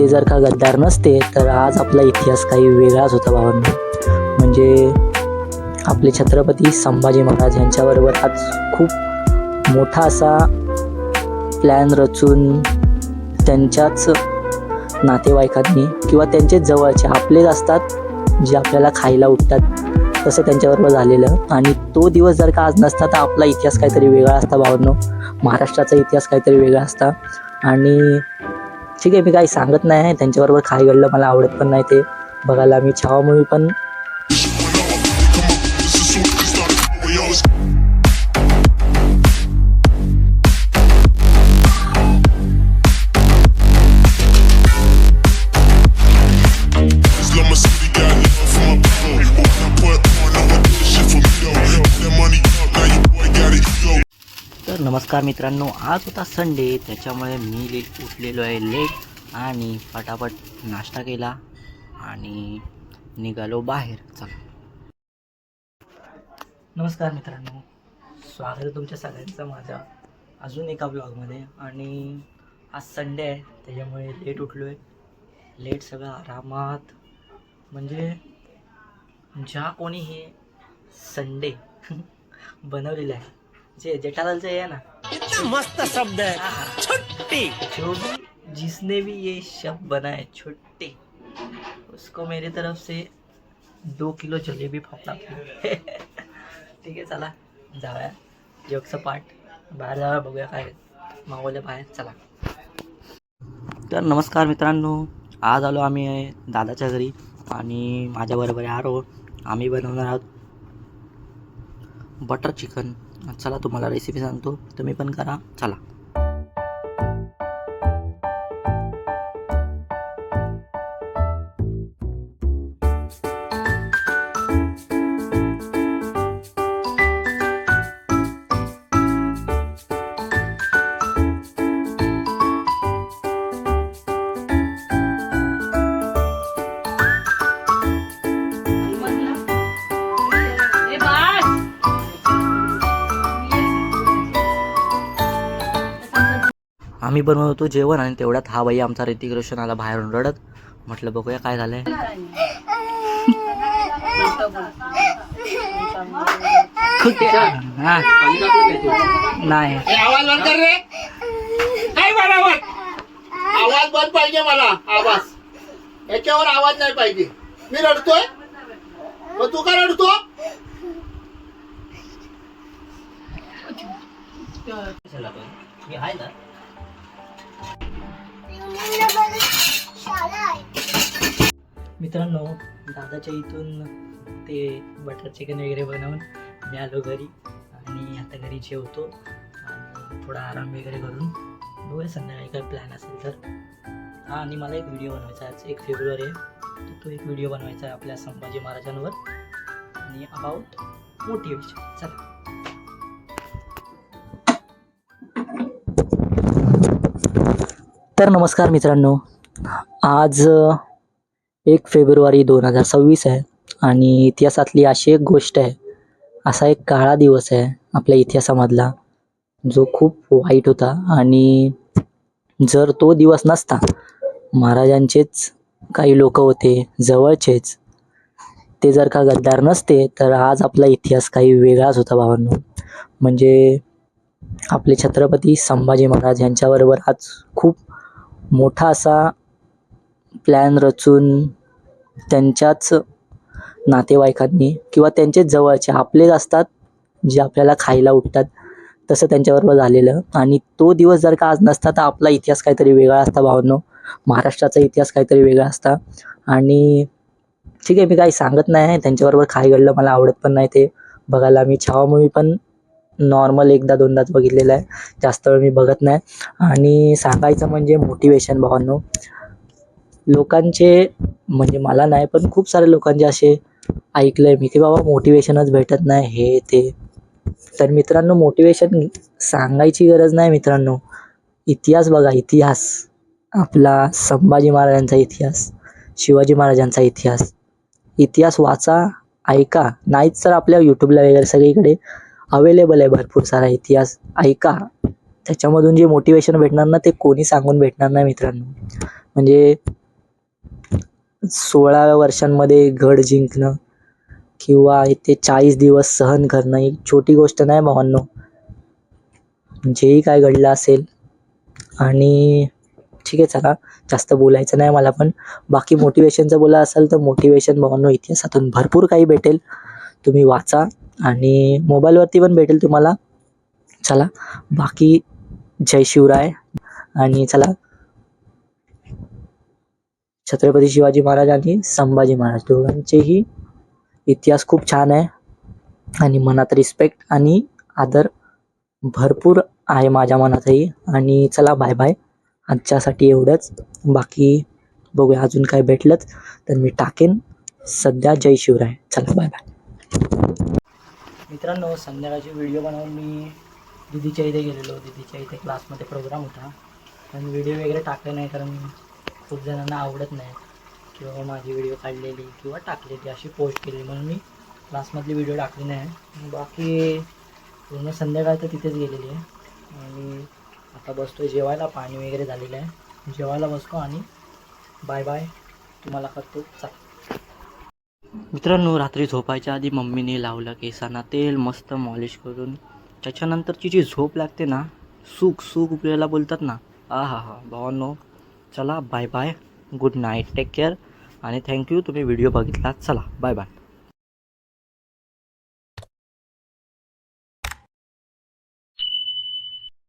ते जर का गद्दार नसते तर आज आपला इतिहास काही वेगळाच होता भावांनो. म्हणजे आपले छत्रपती संभाजी महाराज यांच्याबरोबर आज खूप मोठा असा प्लॅन रचून त्यांच्याच नातेवाईकांनी किंवा त्यांचेच जवळचे आपलेच असतात जे आपल्याला खायला उठतात तसं त्यांच्याबरोबर झालेलं. आणि तो दिवस जर का आज नसता तर आपला इतिहास काहीतरी वेगळा असता भावांनो. महाराष्ट्राचा इतिहास काहीतरी वेगळा असता. आणि ठीक आहे, मी काही सांगत नाही त्यांच्याबरोबर काय घडलं, मला आवडत पण नाही ते बघायला. मी छावा मूवी पण तर नमस्कार मित्रांनो, आज होता संडे, त्याच्यामुळे मी उठलेलो आहे लेट आणि फटाफट नाश्ता केला आणि निघालो बाहेर. चला. नमस्कार मित्रांनो, स्वागत आहे तुमच्या सगळ्यांचं माझ्या अजून एका ब्लॉगमध्ये. आणि आज संडे आहे त्याच्यामुळे लेट उठलो आहे. लेट सगळं आरामात, म्हणजे ज्या कोणी हे संडे बनवलेलं आहे, जे जेठालालचं आहे ना, मस्त शब्द है छुट्टी. जो भी जिसने भी ये शब्द बनाए छुट्टी, उसको मेरी तरफ से 2 किलो जलेबी फापला. ठीक आहे, चला जाऊया जोकचं पाठ बाहेर जाऊया, बघूया काय मावल्या बाहेर. चला. तर नमस्कार मित्रांनो, आज आलो आम्ही दादाच्या घरी आणि माझ्याबरोबर आरो. आम्ही बनवणार आहोत बटर चिकन. चला तुम्हाला रेसिपी सांगतो, तुम्ही पण करा. चला. आम्ही बनवतो जेवण आणि तेवढ्यात हा बाई आमचा ऋतिक रोशन आला बाहेरून रडत. म्हटलं बघूया काय झालंय. नाही आवाज बंद कर रे. काय बरोबर आवाज बंद पाहिजे मला. आवाज याच्यावर आवाज नाही पाहिजे. मी रडतोय मग तू का रडतो? मी आहे ना. मित्रांनो, दादाच्या इथून ते बटर चिकन वगैरे बनवून मी आलो घरी आणि आता घरी जेवतो आणि थोडा आराम वगैरे करून बघूया संध्याकाळी काय प्लॅन असेल तर. हां, आणि मला एक व्हिडिओ बनवायचा आहे. आज 1 फेब्रुवारी आहे, तर तो एक व्हिडिओ बनवायचा आहे आपल्या संभाजी महाराजांवर आणि अबाउट मोटिवेशन. चला. तर नमस्कार मित्रांनो, आज 1 फेब्रुवारी 2026 आहे आणि इतिहासातली अशी एक गोष्ट आहे, असा एक काळा दिवस आहे आपल्या इतिहासामधला जो खूप वाईट होता. आणि जर तो दिवस नसता, महाराजांचेच काही लोक होते जवळचेच, ते जर का गद्दार नसते तर आज आपला इतिहास काही वेगळाच होता भावांनो. म्हणजे आपले छत्रपती संभाजी महाराज यांच्याबरोबर आज खूप मोठा असा प्लॅन रचून त्यांच्याच नातेवाईकांनी किंवा त्यांचेच जवळचे आपलेच असतात जे आपल्याला खायला उठतात तसं त्यांच्याबरोबर झालेलं. आणि तो दिवस जर का आज नसता तर आपला इतिहास काहीतरी वेगळा असता भावांनो. महाराष्ट्राचा इतिहास काहीतरी वेगळा असता. आणि ठीक आहे, मी काही सांगत नाही त्यांच्याबरोबर काय घडलं, मला आवडत पण नाही ते बघायला. मी छावा मूवी पण नॉर्मल 1-2दाच बघितलेला आहे, जास्त वेळ मी बघत नाही. आणि सांगायचं म्हणजे मोटिवेशन भावांनो. लोकांचे म्हणजे मला नाही पण खूप सारे लोकांचे असे ऐकलं आहे मी की बाबा मोटिवेशनच भेटत नाही हे ते. तर मित्रांनो, मोटिवेशन सांगायची गरज नाही मित्रांनो. इतिहास बघा, इतिहास आपला संभाजी महाराजांचा इतिहास, शिवाजी महाराजांचा इतिहास. इतिहास वाचा, ऐका. नाहीच तर आपल्या यूट्यूबला वगैरे सगळीकडे अवेलेबल आहे भरपूर सारा इतिहास, ऐका. त्याच्यामधून जे मोटिवेशन भेटणार ना ते कोणी सांगून भेटणार नाही मित्रांनो. म्हणजे 16 वर्षांमध्ये गड जिंकणं किंवा ते 40 दिवस सहन करणं ही छोटी गोष्ट नाही भावांनो. जेही काय घडलं असेल आणि ठीक आहे, चला जास्त बोलायचं नाही मला. पण बाकी मोटिवेशनचं बोला असेल तर मोटिवेशन भावांनो इतिहासातून भरपूर काही भेटेल. तुम्ही वाचा आणि मोबाईलवरती पण भेटेल तुम्हाला. चला बाकी जय शिवराय. आणि चला, छत्रपती शिवाजी महाराज आणि संभाजी महाराज दोघांचेही इतिहास खूप छान आहे आणि मनात रिस्पेक्ट आणि आदर भरपूर आहे माझ्या मनातही. आणि चला बाय बाय, आजच्यासाठी एवढंच. बाकी बघूया अजून काय भेटलंच तर मी टाकेन. सध्या जय शिवराय. चला बाय बाय. मित्रांनो, संध्याकाळची व्हिडिओ बनवून मी दीदीच्या इथे गेलेलो. दीदीच्या इथे क्लासमध्ये प्रोग्राम होता, पण व्हिडिओ वगैरे टाकले नाही कारण खूप जणांना आवडत नाही किंवा माझी व्हिडिओ काढलेली किंवा टाकलेली अशी पोस्ट केली, म्हणून मी क्लासमधली व्हिडिओ टाकली नाही. बाकी पूर्ण संध्याकाळ तर तिथेच गेलेली आहे. आणि आता बसतो जेवायला. पाणी वगैरे झालेलं आहे, जेवायला बसतो आणि बाय बाय तुम्हाला करतो. चला मित्रांनो, रात्री झोपायच्या आधी मम्मीने लावलं केसांना तेल मस्त मॉलिश करून. त्याच्यानंतरची जी झोप लागते ना, सुख सुख आपल्याला बोलतात ना, हा हा हा भावांनो. चला bye bye, good night, take care आणि थँक्यू तुम्ही व्हिडिओ बघितलात. चला बाय बाय.